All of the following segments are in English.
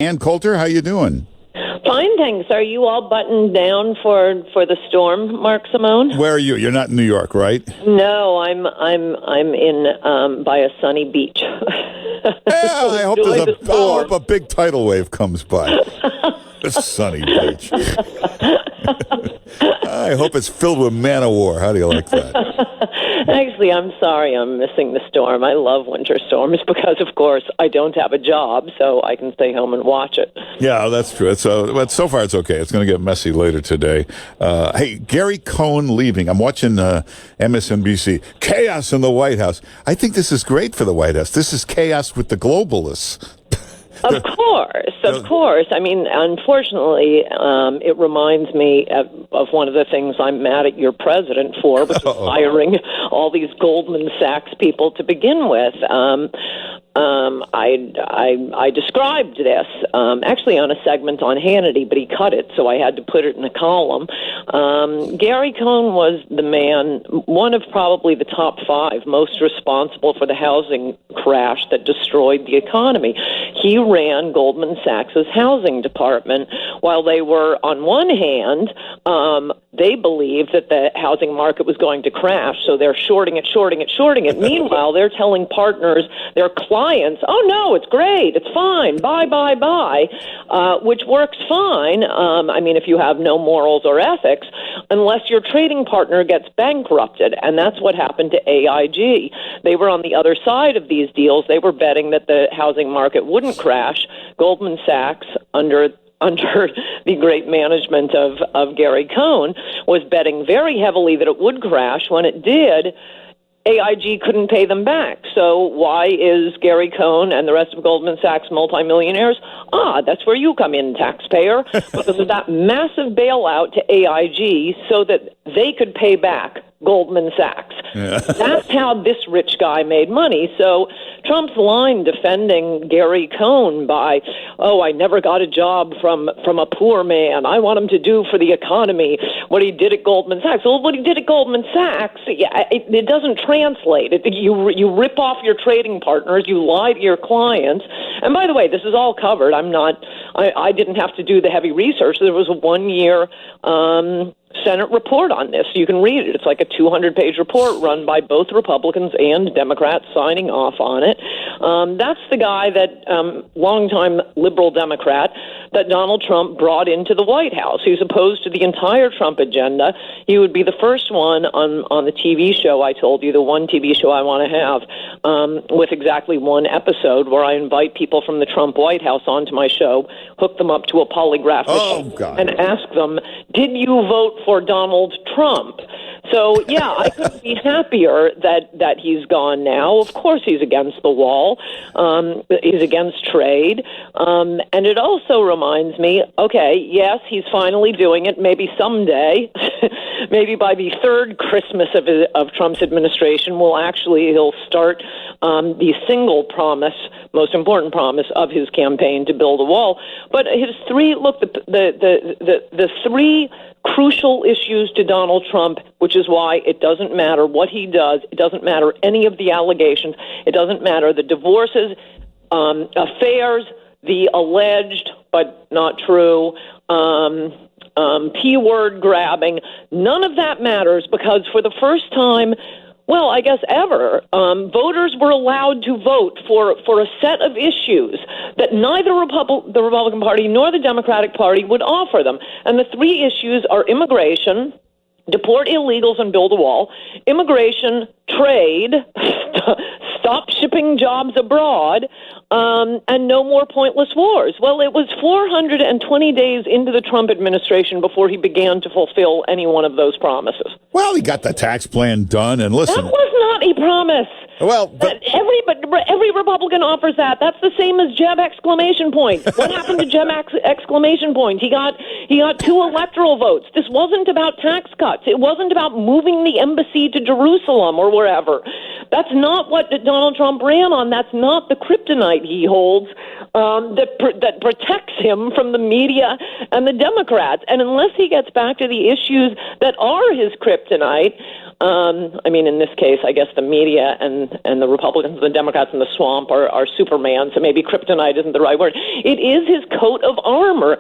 Ann Coulter, how you doing? Fine, thanks. Are you all buttoned down for the storm, Mark Simone? Where are you? You're not in New York, right? No, I'm in by a sunny beach. Yeah, I hope a big tidal wave comes by. A sunny beach. I hope it's filled with man o' war. How do you like that? Actually, I'm sorry I'm missing the storm. I love winter storms because, of course, I don't have a job, so I can stay home and watch it. Yeah, that's true. But so far it's okay. It's going to get messy later today. Hey, Gary Cohn leaving. I'm watching MSNBC. Chaos in the White House. I think this is great for the White House. This is chaos with the globalists. Of course. I mean, unfortunately, it reminds me of one of the things I'm mad at your president for, which is hiring all these Goldman Sachs people to begin with. I described this actually on a segment on Hannity, but he cut it, so I had to put it in a column. Gary Cohn was the man, one of probably the top 5 most responsible for the housing crash that destroyed the economy. He ran Goldman Sachs' housing department while they were, on one hand, they believed that the housing market was going to crash, so they're shorting it. Meanwhile, they're telling partners, their clients, oh, no, it's great, it's fine, buy, which works fine, I mean, if you have no morals or ethics, unless your trading partner gets bankrupted, and that's what happened to AIG. They were on the other side of these deals. They were betting that the housing market wouldn't crash. Goldman Sachs, under the great management of Gary Cohn, was betting very heavily that it would crash. When it did, AIG couldn't pay them back. So why is Gary Cohn and the rest of Goldman Sachs multimillionaires? That's where you come in, taxpayer, because of that massive bailout to AIG so that they could pay back Goldman Sachs. Yeah. That's how this rich guy made money. So Trump's line defending Gary Cohn by, I never got a job from a poor man. I want him to do for the economy what he did at Goldman Sachs. Well, what he did at Goldman Sachs, it doesn't translate. You rip off your trading partners. You lie to your clients. And by the way, this is all covered. I didn't have to do the heavy research. There was a 1-year Senate report on this. You can read it. It's like a 200-page report run by both Republicans and Democrats signing off on it. That's the guy that, longtime liberal Democrat, that Donald Trump brought into the White House. He's opposed to the entire Trump agenda. He would be the first one on the TV show I told you, the one TV show I want to have, with exactly one episode where I invite people from the Trump White House onto my show, hook them up to a polygraph machine, and ask them, did you vote for Donald Trump? So, yeah, I couldn't be happier that he's gone now. Of course he's against the wall. He's against trade. And it also reminds me, okay, yes, he's finally doing it. Maybe someday, maybe by the third Christmas of Trump's administration, he'll start the single promise, most important promise of his campaign to build a wall. But his the three crucial issues to Donald Trump, which is why it doesn't matter what he does, it doesn't matter any of the allegations, it doesn't matter the divorces, affairs, the alleged but not true, P-word grabbing, none of that matters because for the first time, well, I guess ever, voters were allowed to vote for a set of issues that neither the Republican Party nor the Democratic Party would offer them. And the 3 issues are immigration, deport illegals and build a wall, immigration, trade, stop shipping jobs abroad, and no more pointless wars. Well, it was 420 days into the Trump administration before he began to fulfill any one of those promises. Well, he got the tax plan done, and listen. That was not a promise. Well, but every Republican offers that. That's the same as Jeb exclamation point. What happened to Jeb exclamation point? He got 2 electoral votes. This wasn't about tax cuts. It wasn't about moving the embassy to Jerusalem or wherever. That's not what Donald Trump ran on. That's not the kryptonite he holds that protects him from the media and the Democrats. And unless he gets back to the issues that are his kryptonite, I mean, in this case, I guess the media and the Republicans and the Democrats in the swamp are Superman, so maybe kryptonite isn't the right word. It is his coat of armor.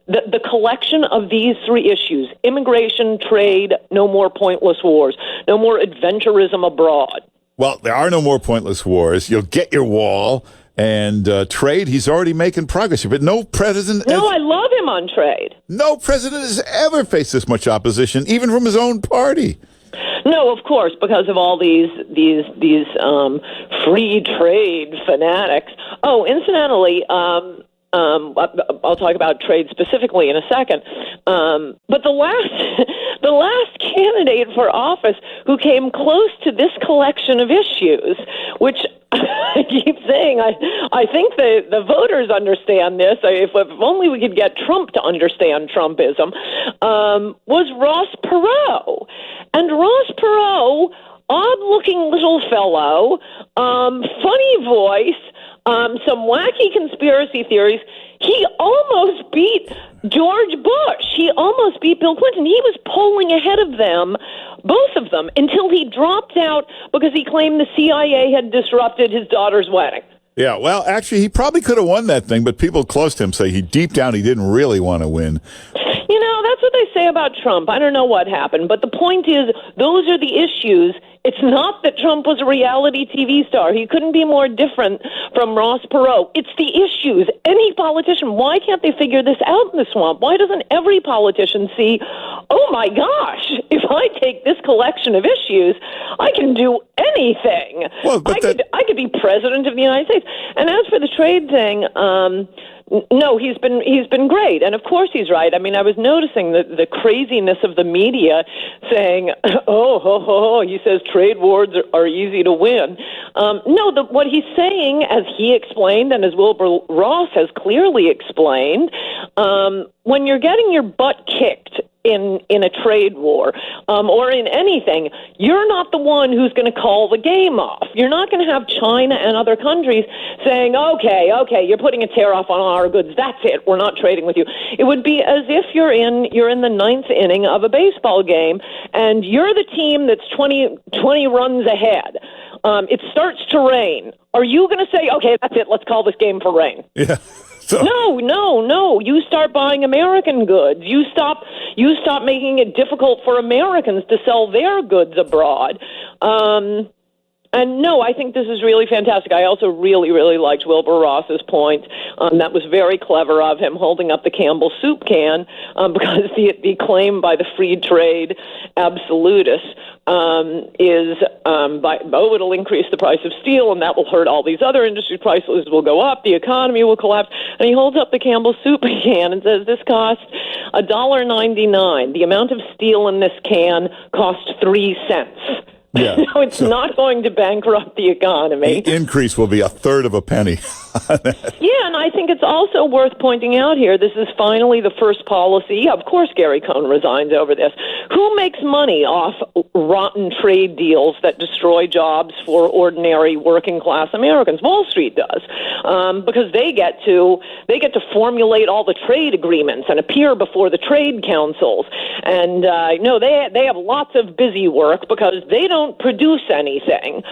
The collection of these three issues: immigration, trade, no more pointless wars, no more adventurism abroad. Well, there are no more pointless wars. You'll get your wall. And trade, he's already making progress here. But no president... No, I love him on trade. No president has ever faced this much opposition, even from his own party. No, of course, because of all these free trade fanatics. Oh, incidentally, I'll talk about trade specifically in a second. But the last candidate for office who came close to this collection of issues, which I keep saying, I think the voters understand this. If only we could get Trump to understand Trumpism, was Ross Perot. And Ross Perot, odd-looking little fellow, funny voice, some wacky conspiracy theories. He almost beat George Bush. He almost beat Bill Clinton. He was polling ahead of them, both of them, until he dropped out because he claimed the CIA had disrupted his daughter's wedding. Yeah, well, actually, he probably could have won that thing, but people close to him say deep down he didn't really want to win. You know, that's what they say about Trump. I don't know what happened, but the point is, those are the issues. It's not that Trump was a reality TV star. He couldn't be more different from Ross Perot. It's the issues. Any politician, why can't they figure this out in the swamp? Why doesn't every politician see, oh my gosh, if I take this collection of issues, I can do anything. Well, I could be president of the United States. And as for the trade thing, no, he's been great, and of course he's right. I mean, I was noticing the craziness of the media saying, he says trade wars are easy to win. No, what he's saying, as he explained, and as Wilbur Ross has clearly explained, when you're getting your butt kicked in a trade war or in anything, you're not the one who's going to call the game off. You're not going to have China and other countries saying, okay, you're putting a tariff on our goods. That's it. We're not trading with you. It would be as if you're in the ninth inning of a baseball game and you're the team that's 20 runs ahead. It starts to rain. Are you going to say, okay, that's it, let's call this game for rain? Yeah. So. No. You start buying American goods. You stop making it difficult for Americans to sell their goods abroad. And no, I think this is really fantastic. I also really, really liked Wilbur Ross's point. That was very clever of him, holding up the Campbell soup can, because the claim by the free trade absolutists it'll increase the price of steel, and that will hurt all these other industries. Prices will go up, the economy will collapse. And he holds up the Campbell soup can and says, this costs $1.99. The amount of steel in this can costs 3 cents. Yeah. So it's not going to bankrupt the economy. The increase will be a third of a penny. Yeah, and I think it's also worth pointing out here, this is finally the first policy. Of course, Gary Cohn resigns over this. Who makes money off rotten trade deals that destroy jobs for ordinary working-class Americans? Wall Street does, because they get to formulate all the trade agreements and appear before the trade councils. And they have lots of busy work because they don't produce anything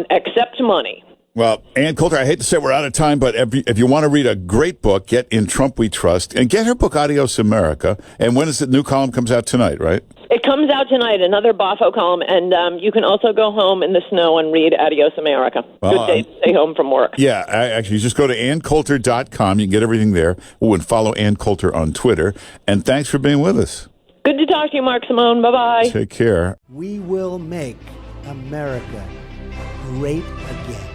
except money. Well, Ann Coulter, I hate to say we're out of time, but if you want to read a great book, get In Trump We Trust, and get her book, Adios America. And when is the new column comes out tonight, right? It comes out tonight, another Boffo column, and you can also go home in the snow and read Adios America. Well, good day to stay home from work. Yeah, actually, just go to AnnCoulter.com. You can get everything there. Oh, and follow Ann Coulter on Twitter. And thanks for being with us. Good to talk to you, Mark Simone. Bye-bye. Take care. We will make America great again.